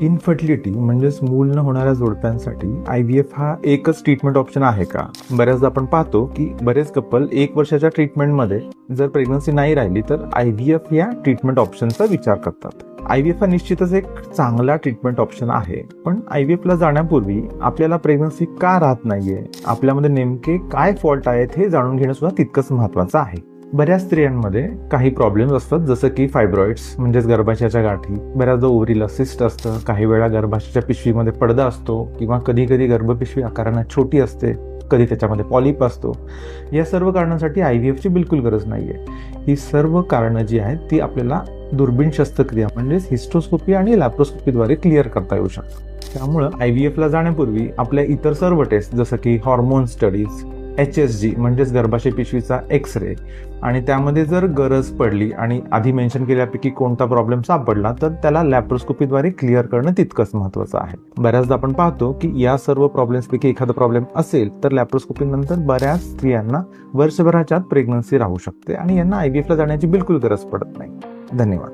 Infertility म्हणजेच मूल न होणाऱ्या जोडप्यांसाठी IVF हा एकच ट्रीटमेंट ऑप्शन आहे का? बऱ्याचदा आपण पाहतो की बरेच कपल 1 वर्षाच्या ट्रीटमेंटमध्ये जर प्रेग्नन्सी नाही राहिली तर IVF या ट्रीटमेंट ऑप्शनचा विचार करतात. IVF हा निश्चितच एक चांगला ट्रीटमेंट ऑप्शन आहे, पण IVF ला जाण्यापूर्वी आपल्याला प्रेग्नन्सी का राहत नाहीये, आपल्यामध्ये नेमके काय फॉल्ट आहेत हे जाणून घेणं सुद्धा तितकंच महत्वाचं आहे. बऱ्याच स्त्रियांमध्ये काही प्रॉब्लेम्स असतात, जसं की फायब्रॉइड्स म्हणजेच गर्भाशयाच्या गाठी, बऱ्याचदा ओव्हरीला सिस्ट असतं, काही वेळा गर्भाशयाच्या पिशवीमध्ये पडदा असतो किंवा कधी कधी गर्भपिशवी आकाराने छोटी असते, कधी त्याच्यामध्ये पॉलिप असतो. या सर्व कारणांसाठी IVF ची बिलकुल गरज नाहीये. ही सर्व कारणं जी आहेत ती आपल्याला दुर्बीण शस्त्रक्रिया म्हणजेच हिस्टोस्कोपी आणि लॅप्रोस्कोपीद्वारे क्लिअर करता येऊ शकतात. त्यामुळं IVF ला जाण्यापूर्वी आपल्या इतर सर्व टेस्ट जसं की हॉर्मोन स्टडीज, HSG म्हणजेच गर्भाशय पिशवीचा एक्स-रे, आणि त्यामध्ये जर गरज पडली आणि आधी मेन्शन केल्यापैकी कोणता प्रॉब्लेम सापडला तर त्याला लॅप्रोस्कोपीद्वारे क्लिअर करणं तितकंच महत्वाचं आहे. बऱ्याचदा आपण पाहतो की या सर्व प्रॉब्लेम्सपैकी एखादा प्रॉब्लेम असेल तर लॅप्रोस्कोपी नंतर बऱ्याच स्त्रियांना वर्षभराच्या आत प्रेग्नन्सी राहू शकते आणि यांना IVF ला जाण्याची बिलकुल गरज पडत नाही. धन्यवाद.